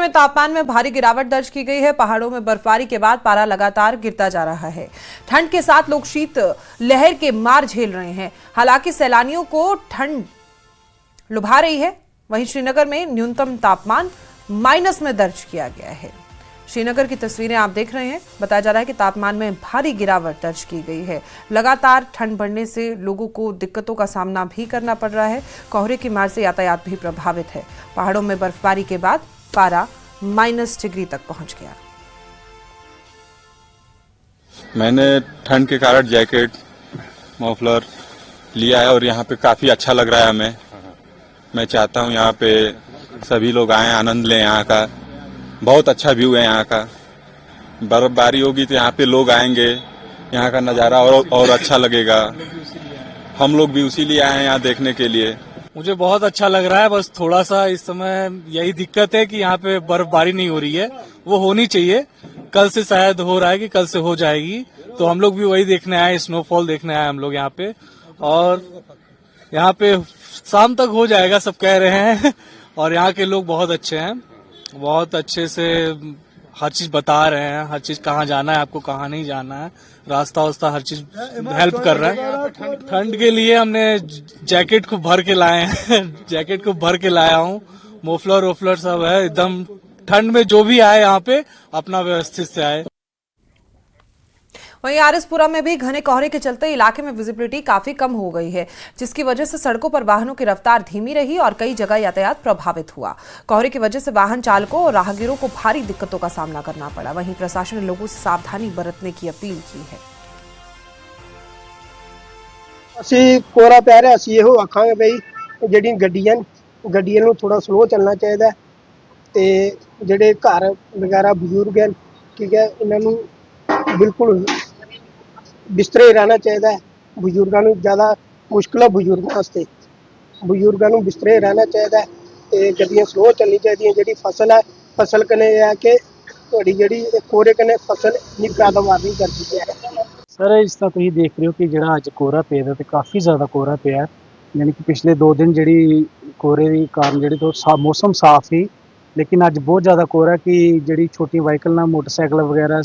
में तापमान में भारी गिरावट दर्ज की गई है। पहाड़ों में बर्फबारी के बाद पारा लगातार गिरता जा रहा है। ठंड के साथ लोग शीत लहर के मार झेल रहे हैं। हालांकि सैलानियों को ठंड लुभा रही है। वहीं श्रीनगर में न्यूनतम तापमान माइनस में दर्ज किया गया है। श्रीनगर की तस्वीरें आप देख रहे हैं। बताया जा रहा है कि तापमान में भारी गिरावट दर्ज की गई है। लगातार ठंड बढ़ने से लोगों को दिक्कतों का सामना भी करना पड़ रहा है। कोहरे की मार से यातायात भी प्रभावित है। पहाड़ों में बर्फबारी के बाद पारा -डिग्री तक पहुंच गया। मैंने ठंड के कारण जैकेट मफलर लिया है और यहाँ पे काफी अच्छा लग रहा है हमें। मैं चाहता हूँ यहाँ पे सभी लोग आए, आनंद लें। यहाँ का बहुत अच्छा व्यू है। यहाँ का बर्फबारी होगी तो यहाँ पे लोग आएंगे, यहाँ का नज़ारा और अच्छा लगेगा। हम लोग भी उसी लिए आए हैं यहाँ देखने के लिए। मुझे बहुत अच्छा लग रहा है। बस थोड़ा सा इस समय यही दिक्कत है कि यहाँ पे बर्फबारी नहीं हो रही है। वो होनी चाहिए। कल से शायद हो रहा है कि कल से हो जाएगी, तो हम लोग भी वही देखने आए, स्नोफॉल देखने आए हम लोग यहाँ पे। और यहाँ पे शाम तक हो जाएगा सब कह रहे हैं। और यहाँ के लोग बहुत अच्छे हैं, बहुत अच्छे से हर चीज बता रहे हैं। हर चीज कहाँ जाना है आपको, कहाँ नहीं जाना है, रास्ता वास्ता हर चीज हेल्प कर रहा है। ठंड के लिए हमने जैकेट को भर के लाए हैं। जैकेट को भर के लाया हूँ। मोफलर वोफलर सब है। एकदम ठंड में जो भी आए यहाँ पे अपना व्यवस्थित से आए। वहीं आरएसपुरा में भी घने कोहरे के चलते इलाके में विजिबिलिटी काफी कम हो गई है, जिसकी वजह से सड़कों पर वाहनों की रफ्तार धीमी रही और कई जगह यातायात प्रभावित हुआ। कोहरे की वजह से वाहन चालकों और राहगीरों को भारी दिक्कतों का सामना करना पड़ा। वहीं प्रशासन ने लोगों से सावधानी बरतने की अपील की है। ਅਸੀਂ ਕੋਰਾ ਪੈ ਰਿਹਾ, ਅਸੀਂ ਇਹੋ ਆਖਾਂਗੇ ਬਈ ਜਿਹੜੀਆਂ ਗੱਡੀਆਂ ਨੂੰ ਥੋੜਾ ਸਲੋ ਚੱਲਣਾ ਚਾਹੀਦਾ ਤੇ ਜਿਹੜੇ ਘਰ ਵਗੈਰਾ ਬਜ਼ੁਰਗ ਹਨ, ਠੀਕ ਹੈ, ਇਹਨਾਂ ਨੂੰ ਬਿਲਕੁਲ ਬਿਸਤਰੇ ਰਹਿਣਾ ਚਾਹੀਦਾ ਹੈ। ਬਜ਼ੁਰਗਾਂ ਨੂੰ ਜ਼ਿਆਦਾ ਮੁਸ਼ਕਲ ਹੈ। ਬਜ਼ੁਰਗਾਂ ਨੂੰ ਬਿਸਤਰੇ ਰਹਿਣਾ ਚਾਹੀਦਾ ਤੇ ਗੱਡੀਆਂ ਸਲੋ ਚੱਲਣੀ ਚਾਹੀਦੀਆਂ। ਜਿਹੜੀ ਫਸਲ ਕਨੇ ਹੈ ਕਿ ਤੁਹਾਡੀ ਜਿਹੜੀ ਕੋਰੇ ਕਨੇ ਫਸਲ ਨਹੀਂ ਪੈਦਾਵਾਰ ਨਹੀਂ ਕਰਦੀ ਹੈ। सर इस तरह तुम देख रहे हो कि जोड़ा अज कोहरा पे तो काफ़ी ज़्यादा कोहरा पिया, यानी कि पिछले 2 दिन जी कोहरे के कारण जी तो मौसम साफ ही, लेकिन अज बहुत ज़्यादा कोहरा कि जी छोटी वाइकल ना मोटरसाइकिल वगैरह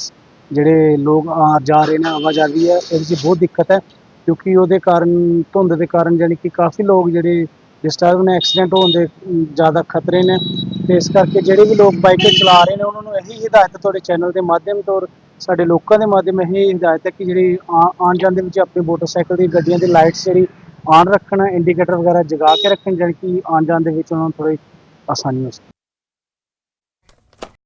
जोड़े लोग आ जा रहे हैं, आवाजाही है, इसकी बहुत दिक्कत है। क्योंकि वो कारण धुंध के कारण यानी कि काफ़ी लोग जोड़े डिस्टर्ब ने, एक्सीडेंट होने के ज़्यादा खतरे ने। तो इस करके जोड़े भी लोग बाइक चला रहे हैं उन्होंने यही हिदायत थोड़े चैनल के माध्यम तो ਸਾਡੇ ਲੋਕਾਂ ਦੇ ਮਾਧਿਅਮ ਇਹ ਹਦਾਇਤ ਹੈ ਕਿ ਜਿਹੜੀ ਆਉਣ ਜਾਣ ਦੇ ਵਿੱਚ ਆਪਣੀ ਮੋਟਰਸਾਈਕਲ ਦੀ ਗੱਡੀਆਂ ਦੀ ਲਾਈਟਸ ਜਿਹੜੀ ਆਨ ਰੱਖਣਾ, ਇੰਡੀਕੇਟਰ ਵਗੈਰਾ ਜਗਾ ਕੇ ਰੱਖਣ, ਜਿਹੜੀ ਕਿ ਆਉਣ ਜਾਣ ਦੇ ਵਿੱਚ ਉਹਨਾਂ ਨੂੰ ਥੋੜੀ ਆਸਾਨੀ ਹੋ ਸਕੇ।